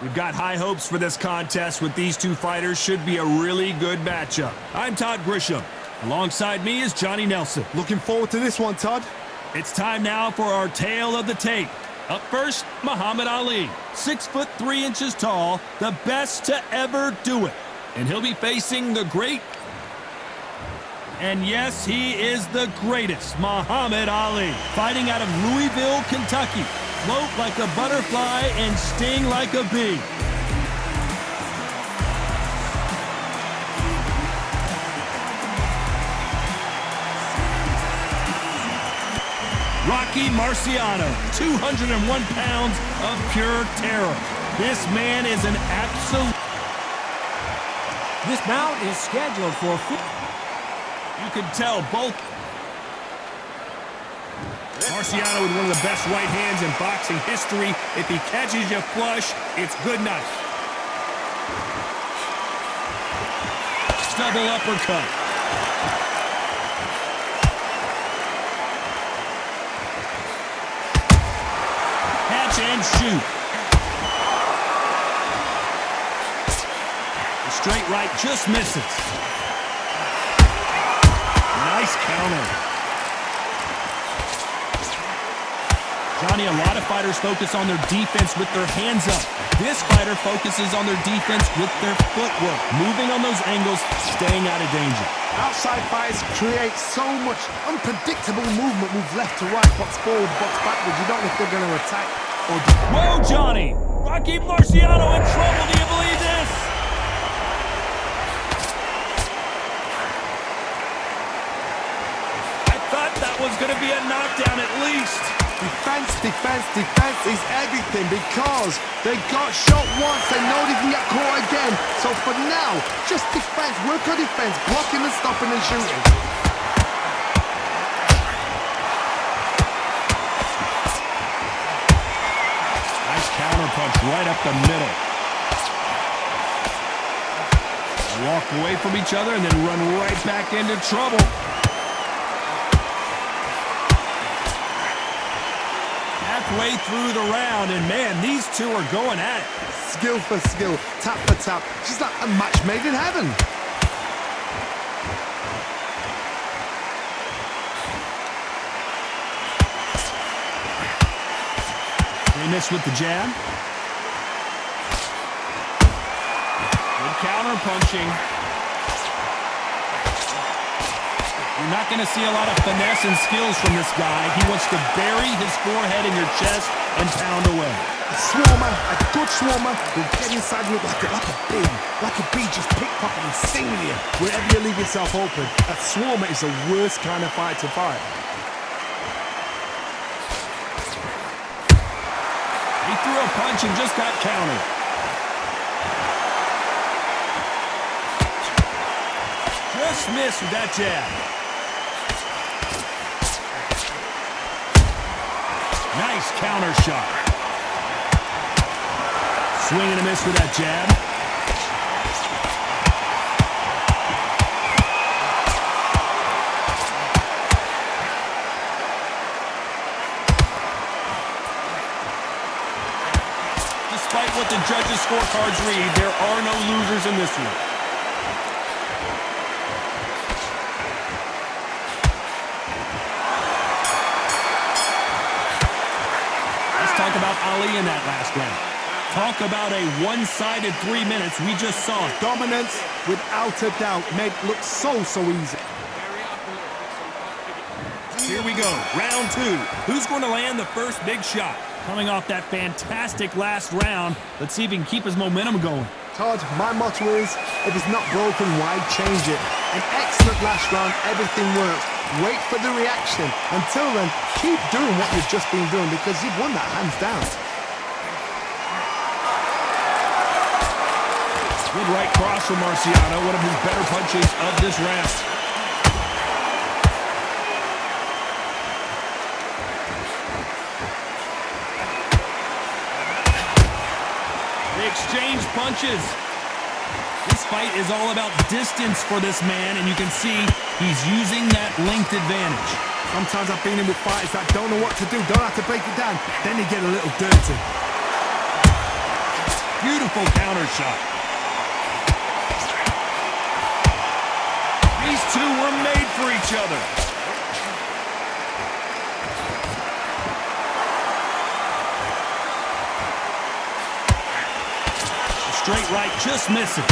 We've got high hopes for this contest with these two fighters. Should be a really good matchup. I'm Todd Grisham. Alongside me is Johnny Nelson. Looking forward to this one, Todd. It's time now for our tale of the tape. Up first, Muhammad Ali. 6'3" tall, the best to ever do it. And he'll be facing the great, and yes, he is the greatest, Muhammad Ali. Fighting out of Louisville, Kentucky. Float like a butterfly and sting like a bee. Rocky Marciano, 201 pounds of pure terror. This man is an absolute... This bout is scheduled for... You can tell both... Marciano with one of the best right hands in boxing history. If he catches you flush, it's good night. Double uppercut. Catch and shoot. The straight right just misses. Nice counter. Johnny, a lot of fighters focus on their defense with their hands up. This fighter focuses on their defense with their footwork, moving on those angles, staying out of danger. Outside fights create so much unpredictable movement. Moves left to right, box forward, box backwards. You don't know if they're going to attack or... Whoa, Johnny! Rocky Marciano in trouble. Do you believe this? I thought that was going to be a knockdown at least. Defense, defense, defense is everything because they got shot once. They know they can get caught again. So for now, just defense, work on defense, blocking and stopping and shooting. Nice counter punch right up the middle. They walk away from each other and then run right back into trouble. Halfway through the round, and man, these two are going at it. Skill for skill, tap for tap. Just like a match made in heaven. They miss with the jab. Good counter punching. You're not going to see a lot of finesse and skills from this guy. He wants to bury his forehead in your chest and pound away. A swarmer, a good swarmer, will get inside you like a bee just pickpocketing, stinging you wherever you leave yourself open. A swarmer is the worst kind of fight to fight. He threw a punch and just got countered. Just missed with that jab. Nice counter shot. Swing and a miss with that jab. Despite what the judges' scorecards read, there are no losers in this one. Talk about Ali in that last round. Talk about a one-sided 3 minutes. We just saw it. Dominance, without a doubt, made it look so easy. Here we go, round two. Who's going to land the first big shot? Coming off that fantastic last round, let's see if he can keep his momentum going. Todd, my motto is, if it's not broken, why change it? An excellent last round, everything works. Wait for the reaction. Until then, keep doing what you've just been doing because you've won that hands down. Good right cross from Marciano, one of his better punches of this round. They exchange punches. This fight is all about distance for this man, and you can see he's using that length advantage. Sometimes I've been in with fighters that don't know what to do, don't have to break it down. Then they get a little dirty. Beautiful counter shot. These two were made for each other. The straight right just misses.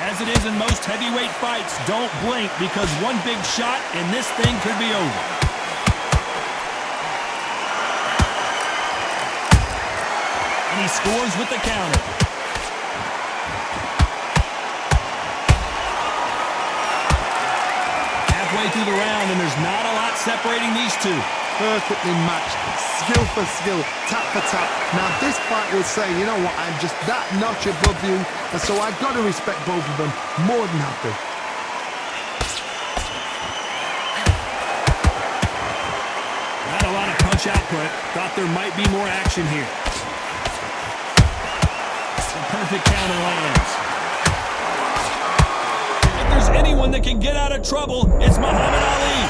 As it is in most heavyweight fights, don't blink because one big shot and this thing could be over. And he scores with the counter. Halfway through the round, and there's not a lot separating these two. Perfectly matched, skill for skill, tap for tap. Now this fight will say, you know what, I'm just that notch above you, and so I've got to respect both of them more than happy. Not a lot of punch output. Thought there might be more action here. The perfect counter lands. If there's anyone that can get out of trouble, it's Muhammad Ali.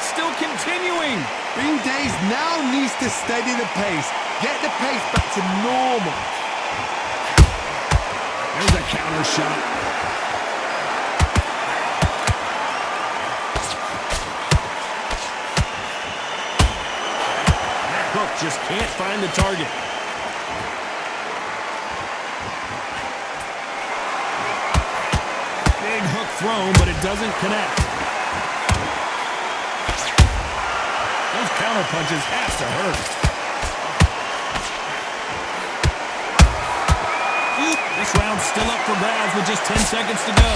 Still continuing. Bean Days now needs to steady the pace. Get the pace back to normal. There's a counter shot. That hook just can't find the target. Big hook thrown, but it doesn't connect. Those counter punches have to hurt. This round's still up for grabs with just 10 seconds to go.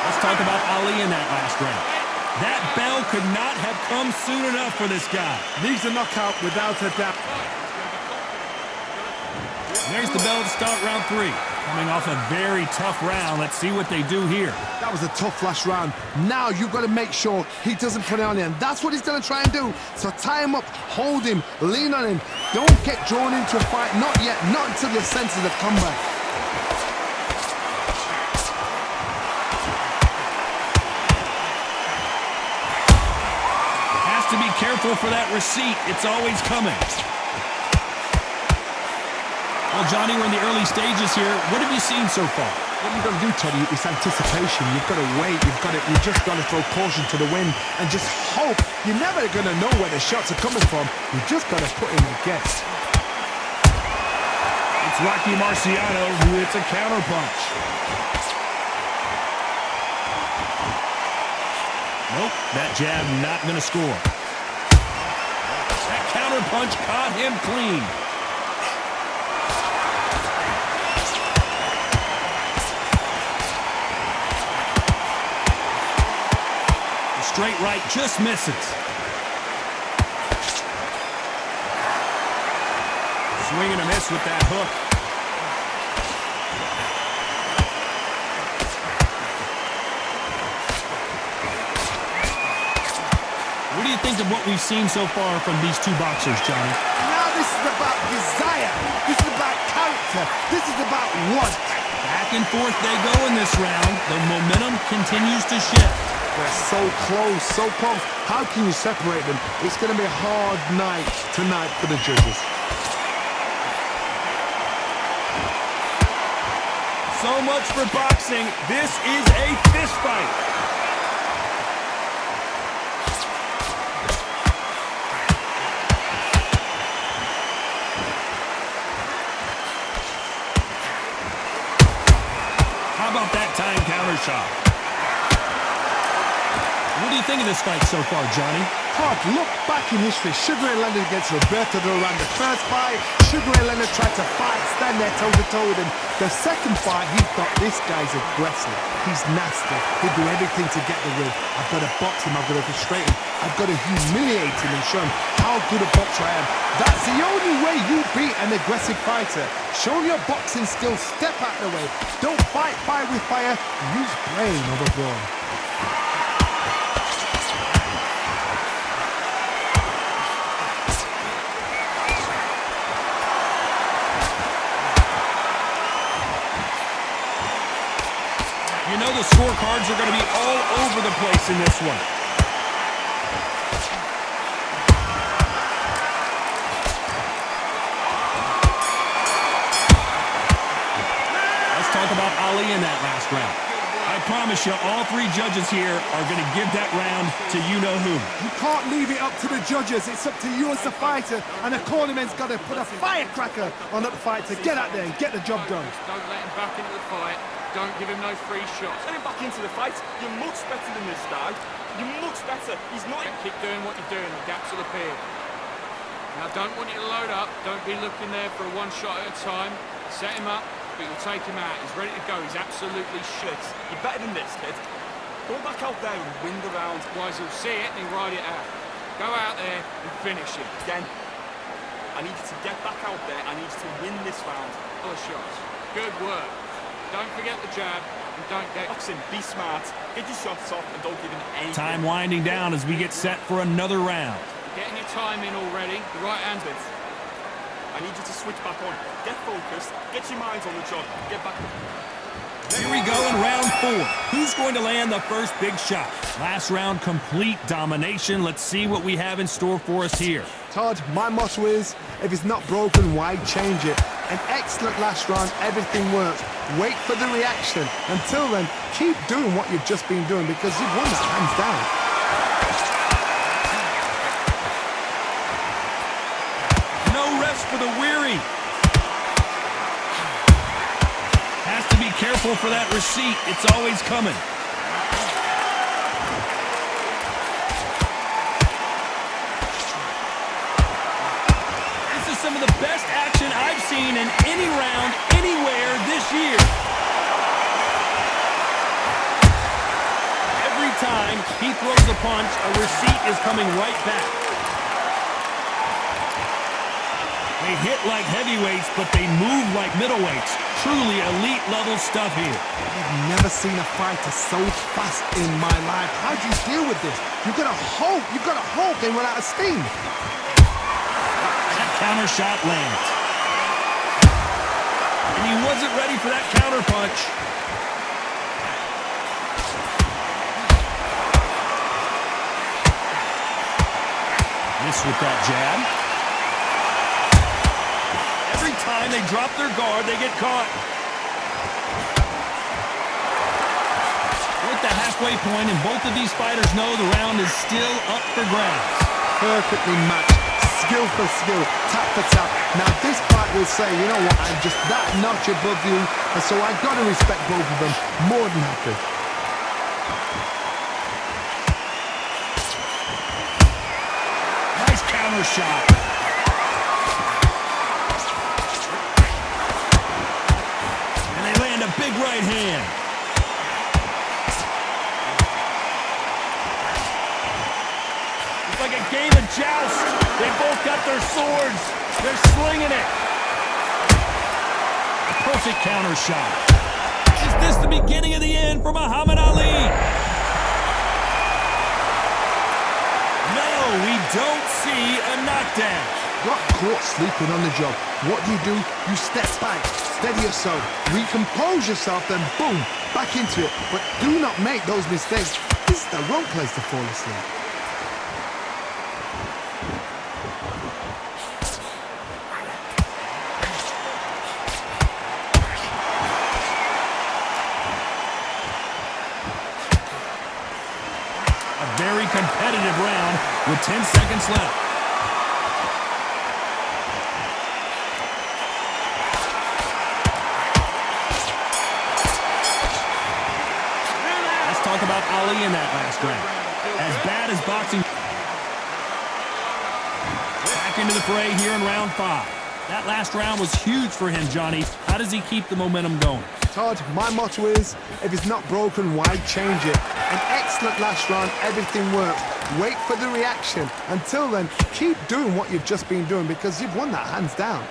Let's talk about Ali in that last round. That bell could not have come soon enough for this guy. Needs a knockout without a doubt. There's the bell to start round 3. Coming off a very tough round. Let's see what they do here. That was a tough last round. Now you've got to make sure he doesn't put it on him. That's what he's going to try and do. So tie him up, hold him, lean on him. Don't get drawn into a fight. Not yet. Not until your senses have come back. Has to be careful for that receipt. It's always coming. Well, Johnny, we're in the early stages here. What have you seen so far? What you've got to do, Teddy, is anticipation. You've got to wait. You just got to throw caution to the wind and just hope. You're never going to know where the shots are coming from. You just got to put in the guess. It's Rocky Marciano who hits a counter punch. Nope, that jab not going to score. That counter punch caught him clean. Straight right just misses. Swing and a miss with that hook. What do you think of what we've seen so far from these two boxers, Johnny? Now this is about desire. This is about character. This is about want. Back and forth they go in this round. The momentum continues to shift. They're so close, so close. How can you separate them? It's going to be a hard night tonight for the judges. So much for boxing. This is a fist fight. How about that time counter shot? What do you think of this fight so far, Johnny? Hard look back in history. Sugar Ray Leonard against Roberto Duran. The first fight, Sugar Ray Leonard tried to fight, stand there toe-to-toe with him. The second fight, he thought this guy's aggressive. He's nasty. He'll do everything to get the win. I've got to box him. I've got to frustrate him. I've got to humiliate him and show him how good a boxer I am. That's the only way you beat an aggressive fighter. Show your boxing skills. Step out of the way. Don't fight fire with fire. Use brain over brawn. the scorecards are going to be all over the place in this one. Let's talk about Ali in that last round. I promise you, all three judges here are going to give that round to you-know-who. You can't leave it up to the judges. It's up to you as the fighter, and the cornerman's got to put a firecracker on that fight to get out there and get the job done. Don't let him back into the fight. Don't give him no free shots. Let him back into the fight. You're much better than this guy. You're much better. He's not... Keep doing what you're doing. The gaps will appear. Now, don't want you to load up. Don't be looking there for a one shot at a time. Set him up, but you'll take him out. He's ready to go. He's absolutely shit. You're better than this, kid. Go back out there and win the round. Otherwise, he'll see it and he'll ride it out. Go out there and finish it. Again, I need you to get back out there. I need you to win this round. Other shots. Good work. Don't forget the jab and don't get... Boxing, be smart. Get your shots off and don't give him any... Time winding down as we get set for another round. Getting your time in already. The right hand's it. I need you to switch back on. Get focused. Get your minds on the job. Get back. Here we go in round 4. Who's going to land the first big shot? Last round, complete domination. Let's see what we have in store for us here. Todd, my motto is, if it's not broken, why change it? An excellent last round, everything works. Wait for the reaction. Until then, keep doing what you've just been doing because you've won that hands down. For the weary. Has to be careful for that receipt. It's always coming. This is some of the best action I've seen in any round, anywhere this year. Every time he throws a punch, a receipt is coming right back. They hit like heavyweights, but they move like middleweights. Truly elite-level stuff here. I've never seen a fighter so fast in my life. How do you deal with this? You've got to hope they run out of steam. That counter shot lands. And he wasn't ready for that counter punch. Miss with that jab. Every time they drop their guard, they get caught. We're at the halfway point, and both of these fighters know the round is still up for grabs. Perfectly matched, skill for skill, tap for tap. Now this fight will say, you know what, I'm just that notch above you, and so I've got to respect both of them more than happy. Nice counter shot. Big right hand. It's like a game of joust. They both got their swords. They're slinging it. A perfect counter shot. Is this the beginning of the end for Muhammad Ali? No, we don't see a knockdown. Got caught sleeping on the job. What do? You step back, steady yourself, recompose yourself, then boom, back into it. But do not make those mistakes. This is the wrong place to fall asleep. A very competitive round with 10 seconds left. Talk about Ali in that last round. As bad as boxing. Back into the fray here in round 5. That last round was huge for him, Johnny. How does he keep the momentum going? Todd, my motto is, if it's not broken, why change it? An excellent last round, everything works. Wait for the reaction. Until then, keep doing what you've just been doing because you've won that hands down.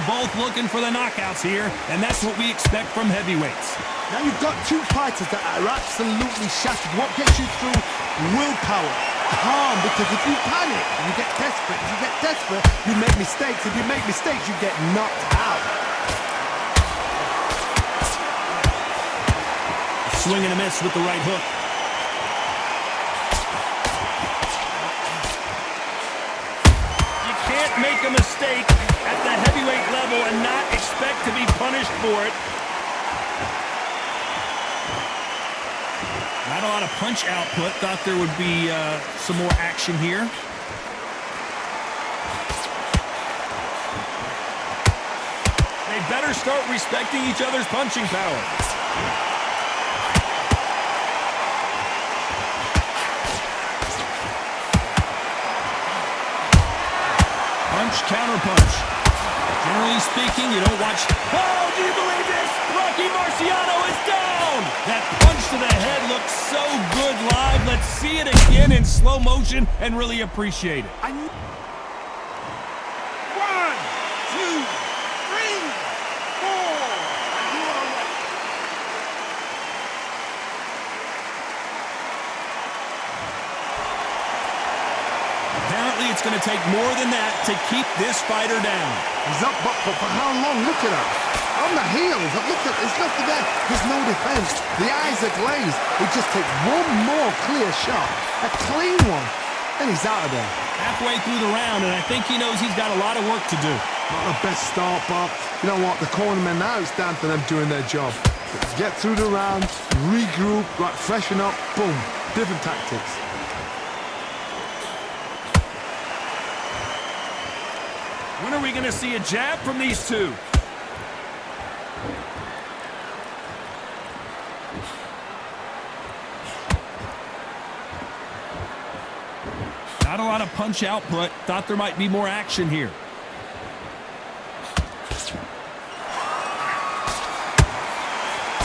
Both looking for the knockouts here, and that's what we expect from heavyweights. Now you've got two fighters that are absolutely shattered. What gets you through? Willpower. calm, because if you panic, you get desperate. If you get desperate, you make mistakes. If you make mistakes, you get knocked out. Swing and a miss with the right hook. You can't make a mistake at the heavyweight level and not expect to be punished for it. Not a lot of punch output. Thought there would be some more action here. They better start respecting each other's punching power. Punch, counter punch. Generally speaking, you don't watch... Oh, do you believe this? Rocky Marciano is down! That punch to the head looks so good live. Let's see it again in slow motion and really appreciate it. 1, 2, 3, 4. And you are ready. Apparently, it's going to take more than that to keep this fighter down. He's up, but for how long? Look at that. On the heels, look at, there's nothing there. There's no defense. The eyes are glazed. He just takes one more clear shot, a clean one, and he's out of there. Halfway through the round, and I think he knows he's got a lot of work to do. Not the best start, Bob. You know what? The cornermen now, it's down to them doing their job. Get through the round, regroup, right, freshen up, boom. Different tactics. When are we going to see a jab from these two? Not a lot of punch output. Thought there might be more action here.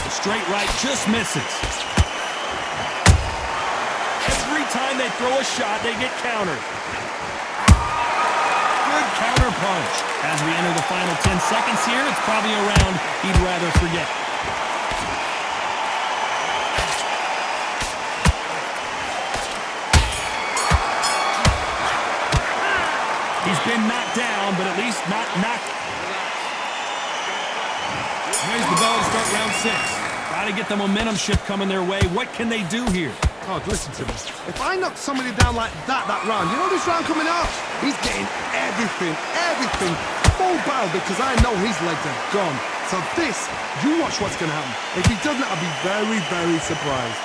Straight right just misses. Every time they throw a shot, they get countered. Good counter punch. As we enter the final 10 seconds here, it's probably a round he'd rather forget. He's been knocked down, but at least not knocked. There's the bell to start round 6. Got to get the momentum shift coming their way. What can they do here? Oh, listen to me. If I knock somebody down like that round, you know this round coming up? He's getting everything, full barrel, because I know his legs are gone. So this, you watch what's going to happen. If he doesn't, I'll be very, very surprised.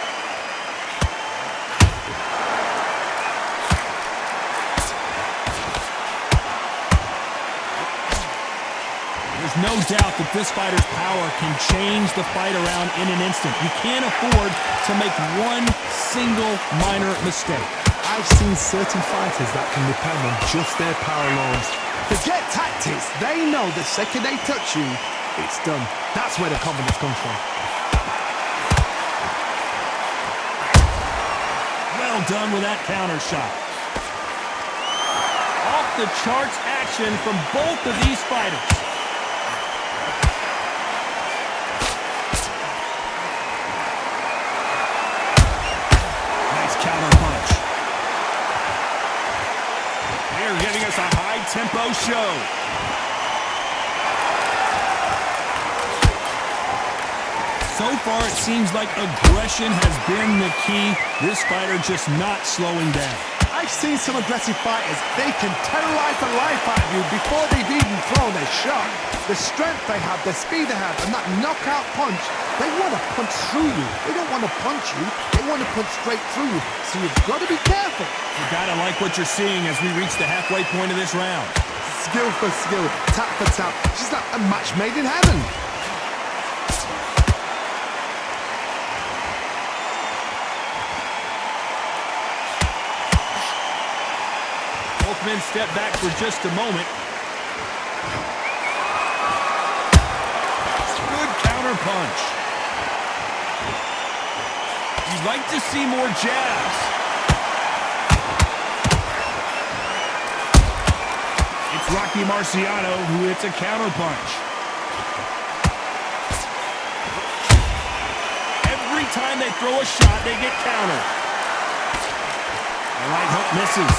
There's no doubt that this fighter's power can change the fight around in an instant. You can't afford to make one single minor mistake. I've seen certain fighters that can depend on just their power alone. Forget tactics. They know the second they touch you, it's done. That's where the confidence comes from. Well done with that counter shot. Off the charts action from both of these fighters. Giving us a high-tempo show. So far, it seems like aggression has been the key. This fighter just not slowing down. I've seen some aggressive fighters. They can terrorize the life out of you before they've even thrown their shot. The strength they have, the speed they have, and that knockout punch, they want to punch through you. They don't want to punch you. They want to punch straight through you. So you've got to be careful. You gotta like what you're seeing as we reach the halfway point of this round. Skill for skill, tap for tap. She's like a match made in heaven. Both men step back for just a moment. Good counter punch. You'd like to see more jabs. It's Rocky Marciano who hits a counter punch. Every time they throw a shot, they get countered. The right hook misses.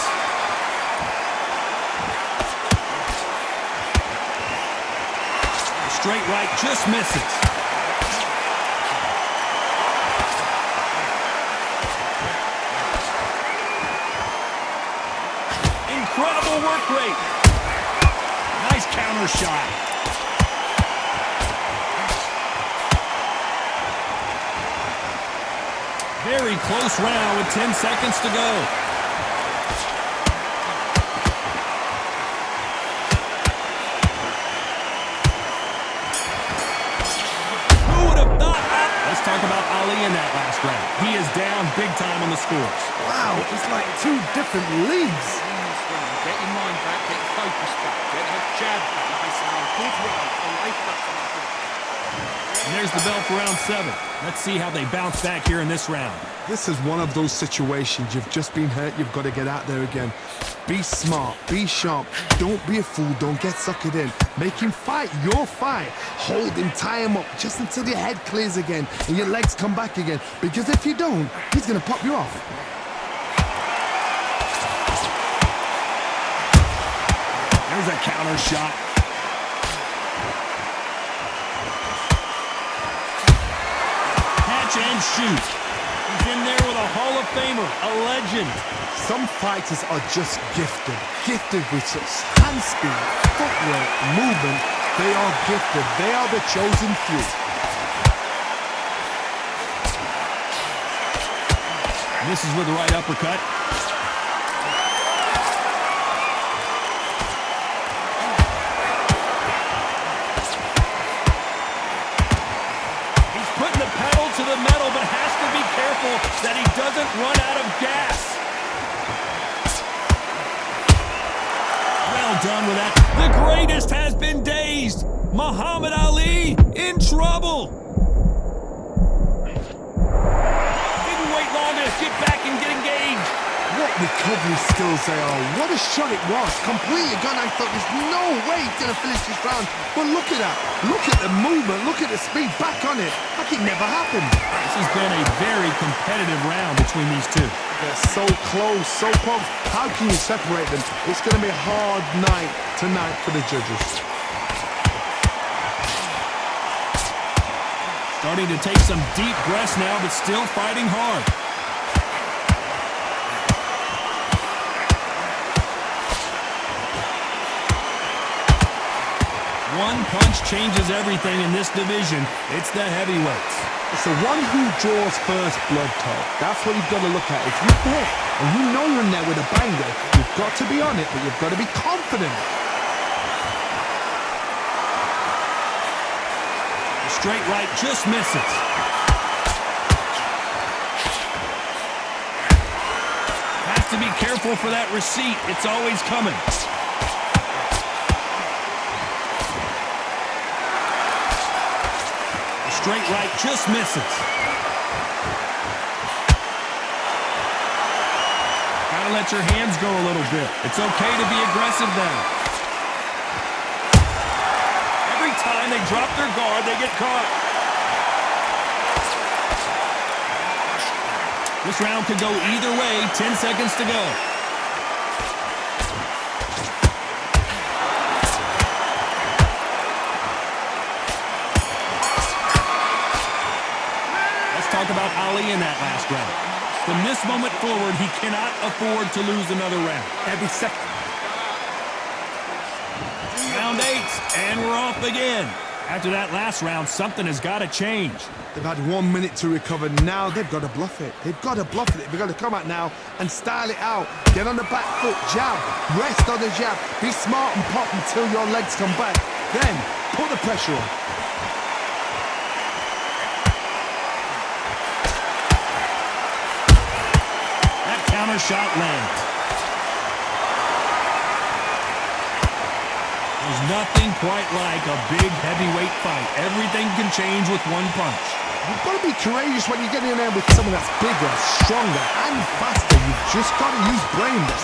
The straight right just misses. Incredible work rate. Nice counter shot. Very close round with 10 seconds to go. Who would have thought that? Let's talk about Ali in that last round. He is down big time on the scores. Wow, it's like two different leagues. Get your mind back, get your focus back, get that jab back. Nice round, good round. I like that. And there's the bell for round 7. Let's see how they bounce back here in this round. This is one of those situations. You've just been hurt. You've got to get out there again. Be smart. Be sharp. Don't be a fool. Don't get suckered in. Make him fight your fight. Hold him. Tie him up just until your head clears again and your legs come back again. Because if you don't, he's going to pop you off. There's a counter shot. Catch and shoot. He's in there with a Hall of Famer, a legend. Some fighters are just gifted. Gifted with such hand speed, footwork, movement. They are gifted. They are the chosen few. And this is with the right uppercut. Putting the pedal to the metal, but has to be careful that he doesn't run out of gas. Well done with that. The greatest has been dazed. Muhammad Ali in trouble. Didn't wait long to get back and get engaged. What recovery skills they are. What a shot it was. Completely gone. I thought there's no way he's going to finish this round. But look at that. Look at the movement. Look at the speed. Back on it. Like it never happened. This has been a very competitive round between these two. They're so close, so close. How can you separate them? It's going to be a hard night tonight for the judges. Starting to take some deep breaths now, but still fighting hard. One punch changes everything in this division. It's the heavyweights. It's the one who draws first blood, Todd. That's what you've got to look at. If you hit and you know you're in there with a banger, you've got to be on it, but you've got to be confident. The straight right just misses. Has to be careful for that receipt. It's always coming. Straight right just misses. Gotta let your hands go a little bit. It's okay to be aggressive now. Every time they drop their guard, they get caught. This round could go either way. 10 seconds to go. Talk about Ali in that last round. From this moment forward, he cannot afford to lose another round. Every second. Round 8, and we're off again. After that last round, something has got to change. They've had 1 minute to recover. Now they've got to bluff it. They've got to bluff it. They've got to come out now and style it out. Get on the back foot, jab, rest on the jab. Be smart and pop until your legs come back. Then put the pressure on. Counter shot lands. There's nothing quite like a big heavyweight fight. Everything can change with one punch. You've got to be courageous when you get in there with someone that's bigger, stronger, and faster. You've just got to use brains.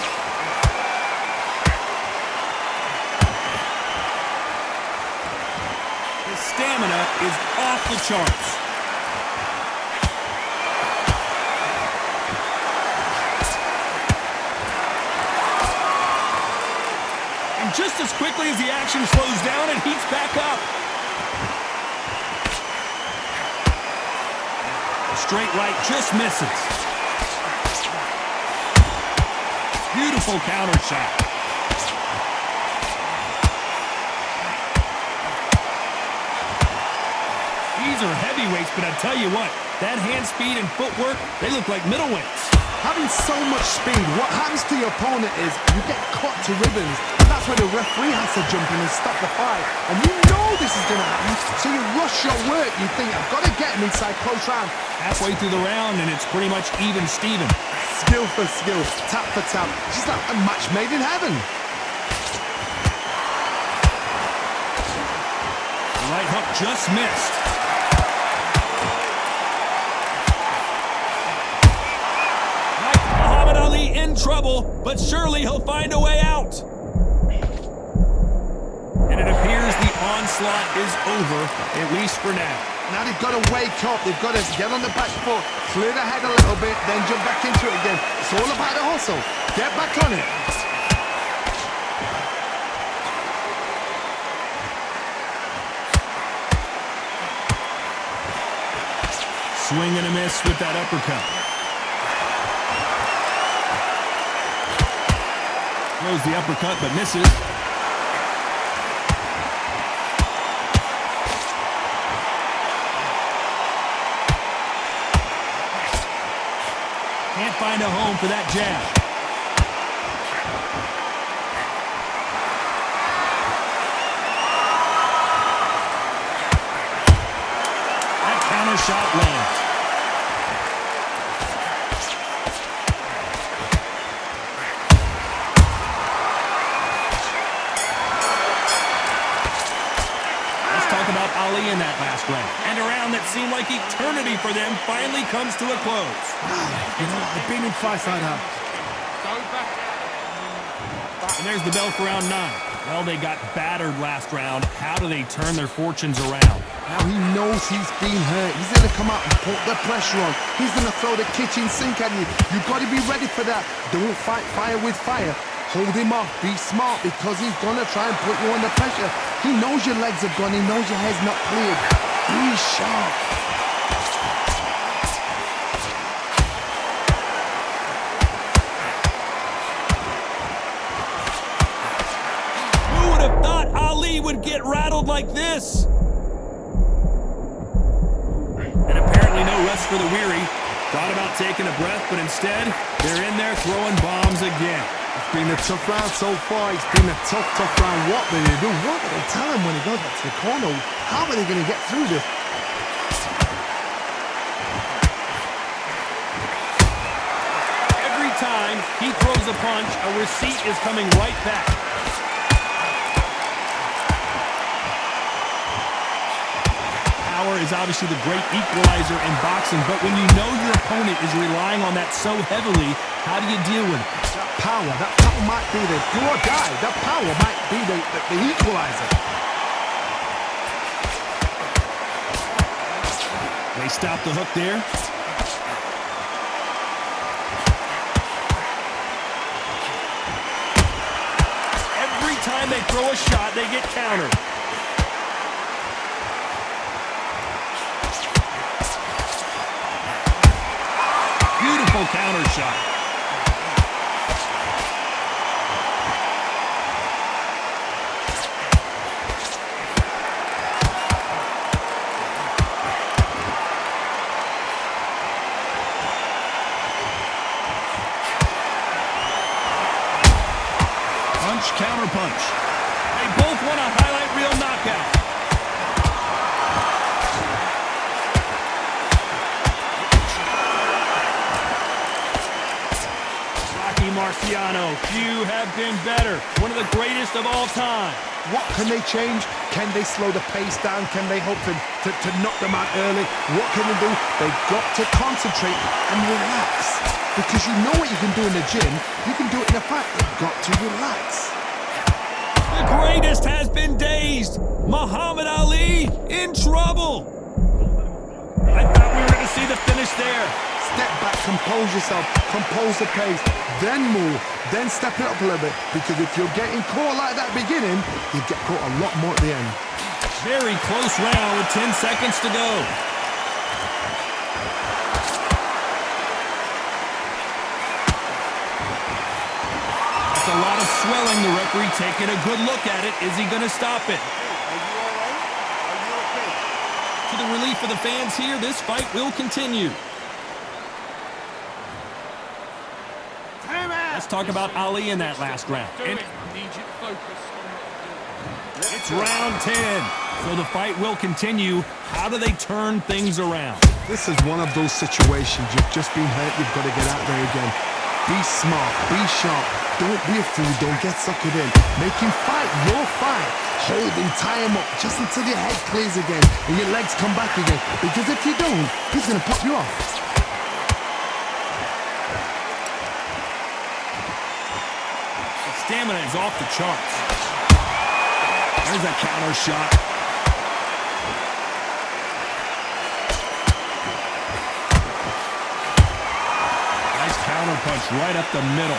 His stamina is off the charts. as quickly as the action slows down and heats back up. A straight right just misses. Beautiful counter shot. These are heavyweights, but I tell you what, that hand speed and footwork, they look like middleweights. Having so much speed, what happens to your opponent is you get cut to ribbons. And that's where the referee has to jump in and stop the fight. And you know this is going to happen, so you rush your work. You think, I've got to get him inside close round. Halfway through the round, and it's pretty much even Steven. Skill for skill, tap for tap. Just like a match made in heaven. The right hook just missed. Muhammad Ali in trouble, but surely he'll find a way out. And it appears the onslaught is over, at least for now. Now they've got to wake up. They've got to get on the back foot, clear the head a little bit, then jump back into it again. It's all about the hustle. Get back on it. Swing and a miss with that uppercut. Throws the uppercut, but misses. Can't find a home for that jab. That counter shot lands. Ali in that last round. And a round that seemed like eternity for them finally comes to a close. You know, I've been in fights like that. Go back. And there's the bell for round 9. Well, they got battered last round. How do they turn their fortunes around? Now he knows he's been hurt. He's going to come out and put the pressure on. He's going to throw the kitchen sink at you. You've got to be ready for that. Don't fight fire with fire. Hold him off. Be smart because he's going to try and put you under pressure. He knows your legs are gone. He knows your head's not cleared. Be sharp. Who would have thought Ali would get rattled like this? And apparently no rest for the weary. Thought about taking a breath, but instead, they're in there throwing bombs again. It's been a tough round so far. It's been a tough round. What will they do? What will they tell him when he goes back to the corner? How are they going to get through this? Every time he throws a punch, a receipt is coming right back. Power is obviously the great equalizer in boxing, but when you know your opponent is relying on that so heavily, how do you deal with it? That power might be the do or die. That power might be the equalizer. They stop the hook there. Every time they throw a shot, they get countered. Beautiful counter shot. Punch, counter punch. They both want a highlight reel knockout. Rocky Marciano, few have been better. One of the greatest of all time. What can they change? Can they slow the pace down? Can they hope to knock them out early? What can they do? They've got to concentrate and relax. Because you know what you can do in the gym, you can do it in a fight. You've got to relax. The greatest has been dazed. Muhammad Ali in trouble. I thought we were going to see the finish there. Step back compose yourself, compose the pace, then move, then step it up a little bit. Because if you're getting caught like that beginning, you get caught a lot more at the end. Very close round with 10 seconds to go. That's a lot of swelling. The referee taking a good look at it. Is he going to stop it? To the relief of the fans here, this fight will continue. Let's talk about Ali in that last round. Do it. I need you to focus on what you're doing. It's round 10, so the fight will continue. How do they turn things around? This is one of those situations. You've just been hurt. You've got to get out there again. Be smart. Be sharp. Don't be a fool. Don't get suckered in. Make him fight your fight. Hold him, tie him up just until your head clears again and your legs come back again. Because if you don't, he's going to pop you off. Stamina is off the charts. There's a counter shot. Nice counter punch right up the middle.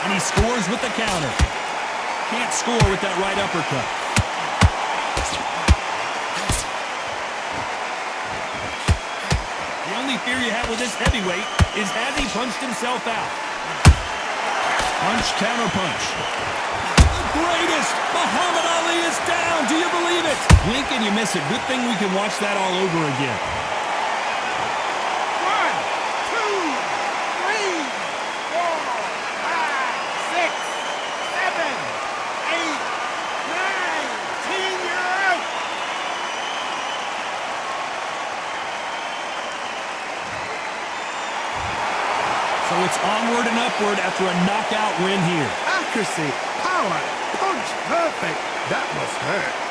And he scores with the counter. Can't score with that right uppercut. The only fear you have with this heavyweight is has he punched himself out? Punch, counter punch. The greatest! Muhammad Ali is down! Do you believe it? Blink and you miss it. Good thing we can watch that all over again. 1, 2, 3, 4, 5, 6, 7, 8, 9, 10, you're out. So it's onward and upward after a knockout win here. Accuracy, power, punch, perfect. That must hurt.